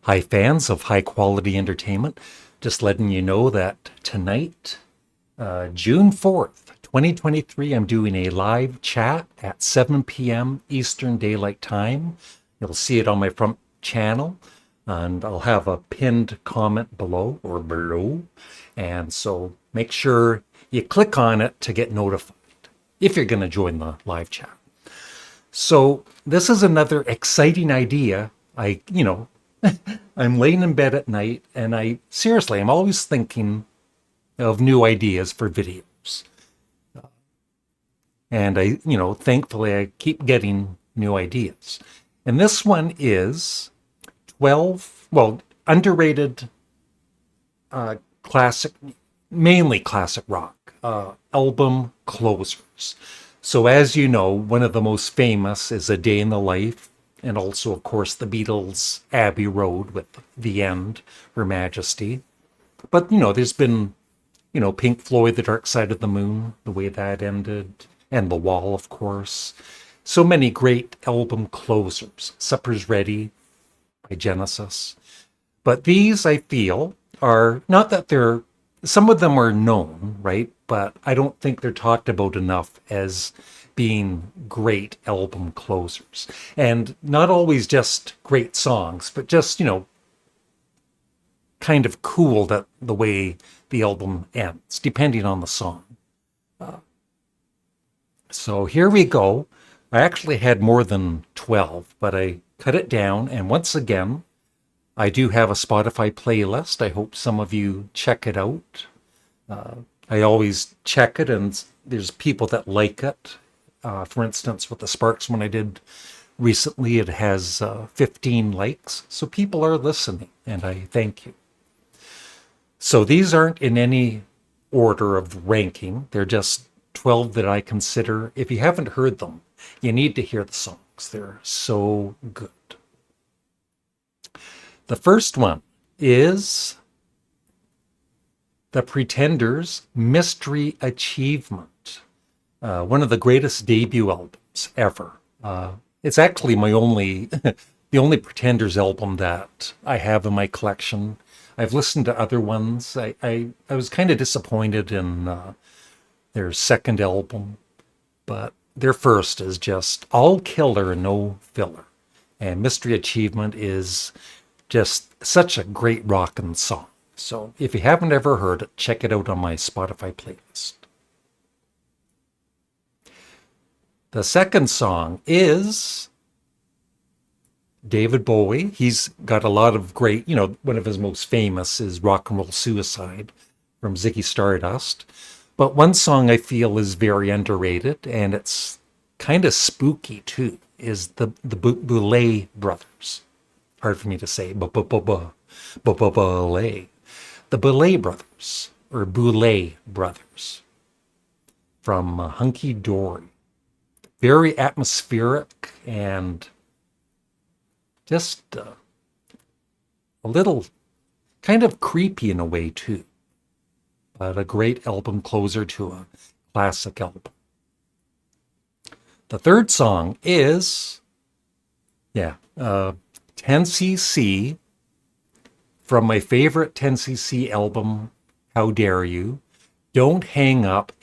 Hi, fans of high quality entertainment. Just letting you know that tonight, June 4th, 2023, I'm doing a live chat at 7 p.m. Eastern Daylight Time. You'll see it on my front channel, and I'll have a pinned comment below or below. And so make sure you click on it to get notified if you're going to join the live chat. So this is another exciting idea. I'm laying in bed at night and I'm always thinking of new ideas for videos. And thankfully I keep getting new ideas. And this one is 12, underrated classic, mainly classic rock, album closers. So as you know, one of the most famous is A Day in the Life, and also, of course, the Beatles' Abbey Road with The End, Her Majesty. But, there's been, Pink Floyd, The Dark Side of the Moon, the way that ended, and The Wall, of course. So many great album closers. Supper's Ready by Genesis. But these, I feel, are not that some of them are known, right? But I don't think they're talked about enough as being great album closers. And not always just great songs, but just, kind of cool that the way the album ends, depending on the song. So here we go. I actually had more than 12, but I cut it down. And once again, I do have a Spotify playlist. I hope some of you check it out. I always check it, and there's people that like it. For instance, with the Sparks one I did recently, it has 15 likes. So people are listening, and I thank you. So these aren't in any order of ranking. They're just 12 that I consider. If you haven't heard them, you need to hear the songs. They're so good. The first one is The Pretenders' Mystery Achievement, one of the greatest debut albums ever. It's actually the only Pretenders album that I have in my collection. I've listened to other ones. I was kind of disappointed in their second album, but their first is just all killer and no filler. And Mystery Achievement is just such a great rockin' song. So if you haven't ever heard it, check it out on my Spotify playlist. The second song is David Bowie. He's got a lot of great, one of his most famous is Rock and Roll Suicide from Ziggy Stardust. But one song I feel is very underrated, and it's kind of spooky too, is the Boulay Brothers. Hard for me to say. Boulay. The Boulay Brothers, or Boulay Brothers, from Hunky Dory. Very atmospheric and just a little kind of creepy in a way too. But a great album closer to a classic album. The third song is, 10cc from my favorite 10cc album, How Dare You. Don't Hang Up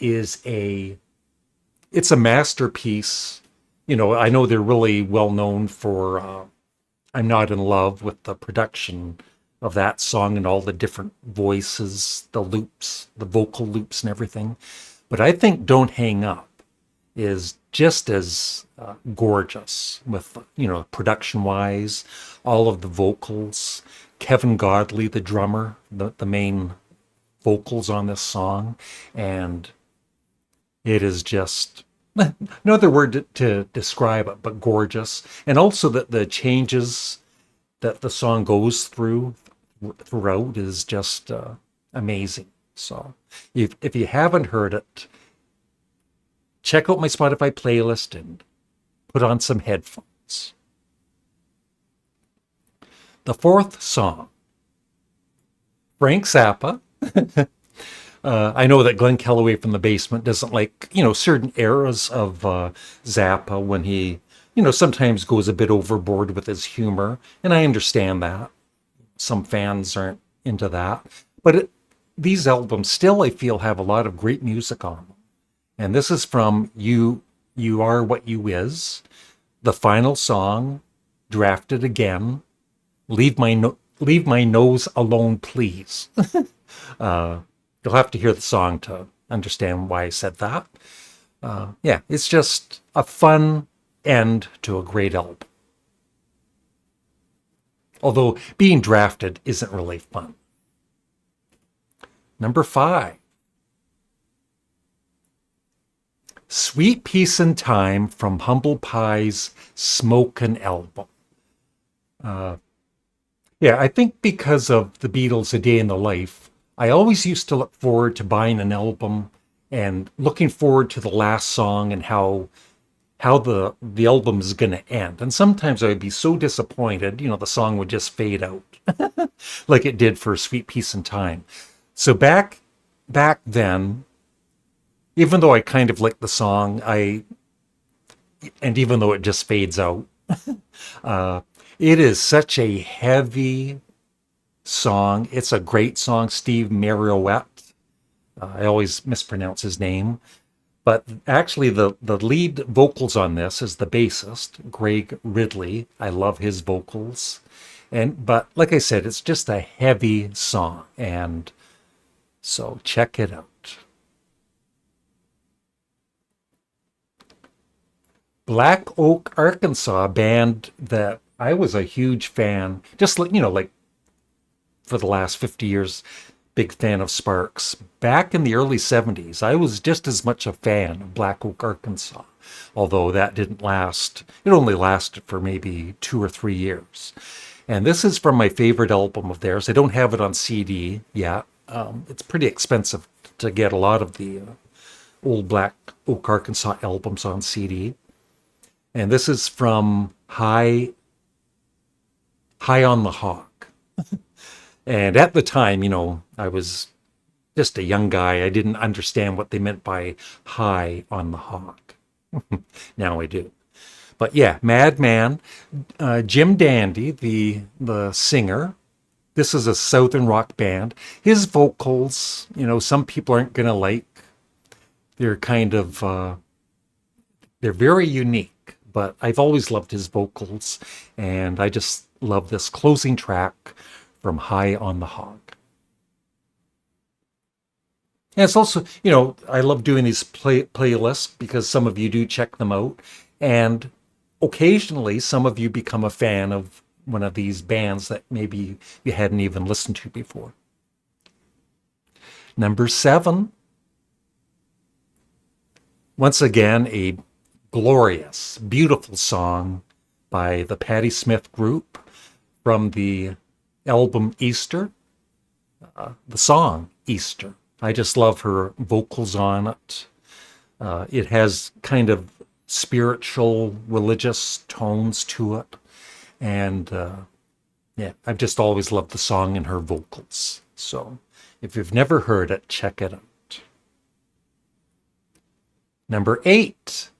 it's a masterpiece. I know they're really well known for I'm Not in Love, with the production of that song and all the different voices, the loops, the vocal loops and everything. But I think Don't Hang Up is just as gorgeous with, production-wise, all of the vocals. Kevin Godley, the drummer, the main vocals on this song. And it is just, no other word to describe it, but gorgeous. And also that the changes that the song goes throughout is just amazing. So if you haven't heard it, check out my Spotify playlist and put on some headphones. The fourth song, Frank Zappa. I know that Glenn Kellaway from the Basement doesn't like, certain eras of Zappa when he, sometimes goes a bit overboard with his humor. And I understand that. some fans aren't into that. But these albums still, I feel, have a lot of great music on them. And this is from You Are What You Is, the final song, Drafted Again, Leave My Nose Alone, Please. You'll have to hear the song to understand why I said that. Yeah, it's just a fun end to a great album. Although being drafted isn't really fun. Number 5. Sweet Peace and Time from Humble Pie's Smokin' album. Yeah, I think because of the Beatles' A Day in the Life, I always used to look forward to buying an album and looking forward to the last song and how the album is going to end. And sometimes I would be so disappointed, the song would just fade out like it did for Sweet Peace and Time. So back then, even though I kind of liked the song, and even though it just fades out, it is such a heavy song. It's a great song. Steve Marriott. I always mispronounce his name. But actually, the lead vocals on this is the bassist, Greg Ridley. I love his vocals. But like I said, it's just a heavy song. And so check it out. Black Oak, Arkansas, a band that I was a huge fan, just like for the last 50 years, big fan of Sparks. Back in the early 70s, I was just as much a fan of Black Oak, Arkansas, although that didn't last. It only lasted for maybe 2 or 3 years. And this is from my favorite album of theirs. I don't have it on CD yet. It's pretty expensive to get a lot of the old Black Oak, Arkansas albums on CD. And this is from High on the Hog. And at the time, I was just a young guy. I didn't understand what they meant by high on the hog. Now I do. But yeah, Madman, Jim Dandy, the singer. This is a Southern rock band. His vocals, some people aren't going to like. They're kind of, they're very unique. But I've always loved his vocals, and I just love this closing track from High on the Hog. And it's also, I love doing these playlists because some of you do check them out, and occasionally some of you become a fan of one of these bands that maybe you hadn't even listened to before. Number 7. Once again, a glorious, beautiful song by the Patti Smith Group from the album Easter. The song Easter. I just love her vocals on it. It has kind of spiritual, religious tones to it. And yeah, I've just always loved the song and her vocals. So if you've never heard it, check it out. Number 8.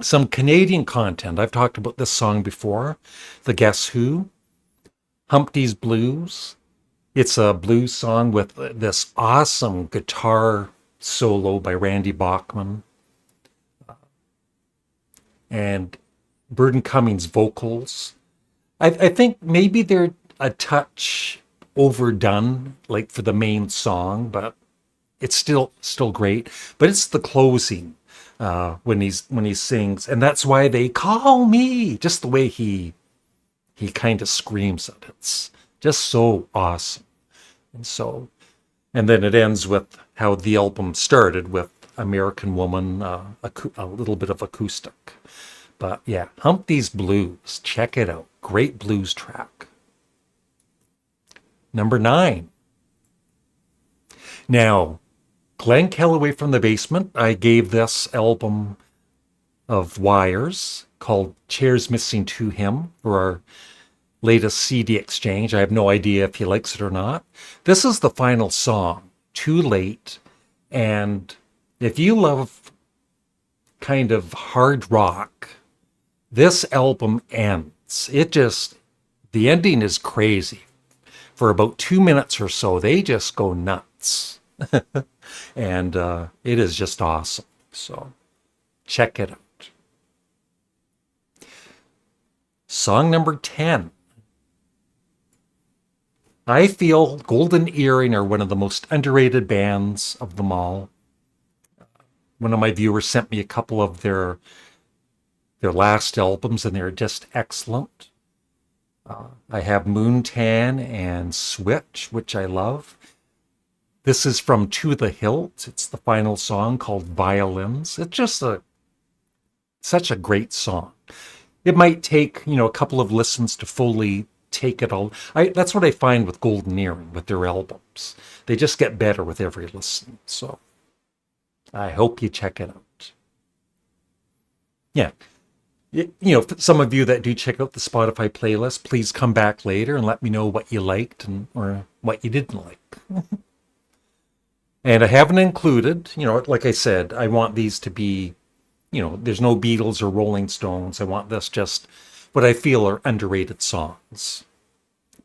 Some Canadian content. I've talked about this song before. The Guess Who, HUMPTY'S Blues. It's a blues song with this awesome guitar solo by Randy Bachman. And Burton Cummings' vocals. I think maybe they're a touch overdone, like for the main song, but it's still great. But it's the closing. When he sings, and that's why they call me. Just the way he kind of screams it. It's just so awesome. And then it ends with how the album started with American Woman, a little bit of acoustic. But yeah, HUMPTY'S Blues. Check it out. Great blues track. Number 9. Now, Glenn Kellaway from the Basement, I gave this album of Wires called Chairs Missing to Him for our latest CD exchange. I have no idea if he likes it or not. This is the final song, Too Late. And if you love kind of hard rock, this album ends. The ending is crazy. for about 2 minutes or so, they just go nuts. And it is just awesome. So check it out. Song number 10. I feel Golden Earring are one of the most underrated bands of them all. One of my viewers sent me a couple of their last albums, and they're just excellent. I have Moontan and Switch, which I love. This is from To the Hilt. It's the final song called Violins. It's just such a great song. It might take, a couple of listens to fully take it all. That's what I find with Golden Earring, with their albums. They just get better with every listen. So I hope you check it out. Yeah. For some of you that do check out the Spotify playlist, please come back later and let me know what you liked or what you didn't like. And I haven't included, like I said, I want these to be, there's no Beatles or Rolling Stones. I want this just what I feel are underrated songs.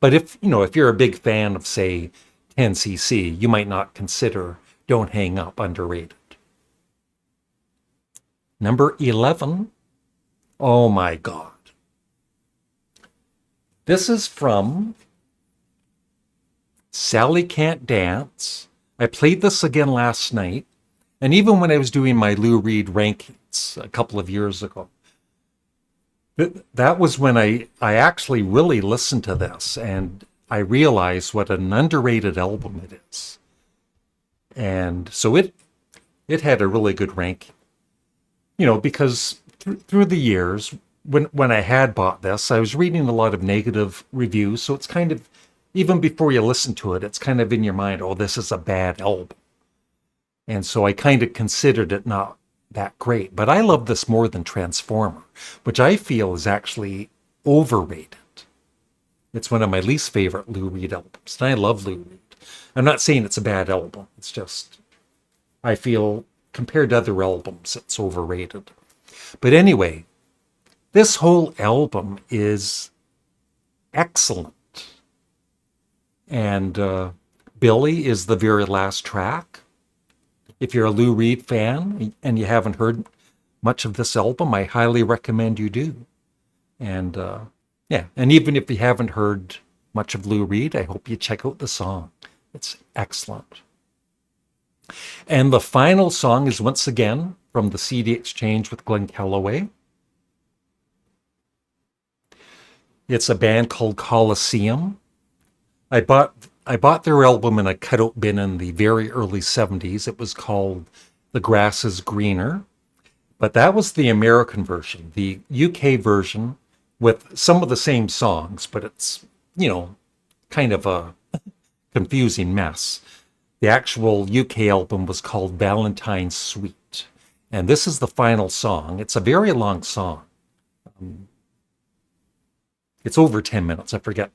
But if you're a big fan of, say, 10cc, you might not consider Don't Hang Up underrated. Number 11. Oh my God. This is from Sally Can't Dance. I played this again last night, and even when I was doing my Lou Reed rankings a couple of years ago, that was when I actually really listened to this, and I realized what an underrated album it is. And so it had a really good ranking. Because through the years, when I had bought this, I was reading a lot of negative reviews, so it's kind of, even before you listen to it, it's kind of in your mind, oh, this is a bad album. And so I kind of considered it not that great. But I love this more than Transformer, which I feel is actually overrated. It's one of my least favorite Lou Reed albums. And I love Lou Reed. I'm not saying it's a bad album. It's just, I feel, compared to other albums, it's overrated. But anyway, this whole album is excellent. And Billy is the very last track. If you're a Lou Reed fan and you haven't heard much of this album, I highly recommend you do. And and even if you haven't heard much of Lou Reed, I hope you check out the song. It's excellent. And the final song is once again from the CD Exchange with Glenn Calloway. It's a band called Colosseum. I bought their album in a cutout bin in the very early 70s. It was called The Grass is Greener. But that was the American version. The UK version with some of the same songs, but it's, kind of a confusing mess. The actual UK album was called Valentine's Suite. And this is the final song. It's a very long song. It's over 10 minutes. I forget.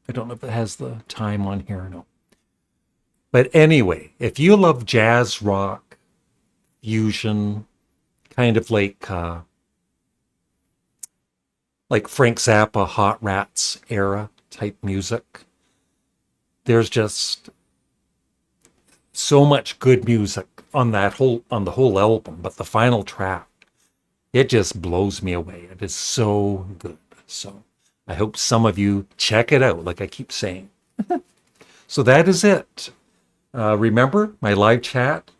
I don't know if it has the time on here or no. But anyway, if you love jazz, rock, fusion, kind of like Frank Zappa, Hot Rats era type music, there's just so much good music on the whole album. But the final track, it just blows me away. It is so good. So I hope some of you check it out, like I keep saying. So that is it. Remember my live chat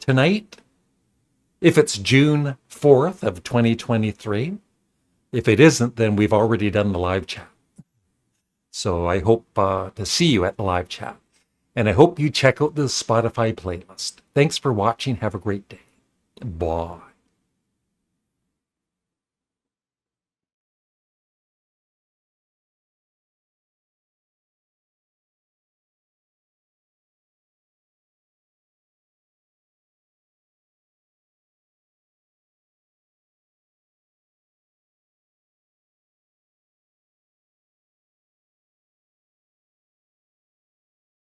tonight, if it's June 4th of 2023. If it isn't, then we've already done the live chat. So I hope to see you at the live chat. And I hope you check out the Spotify playlist. Thanks for watching. Have a great day. Bye.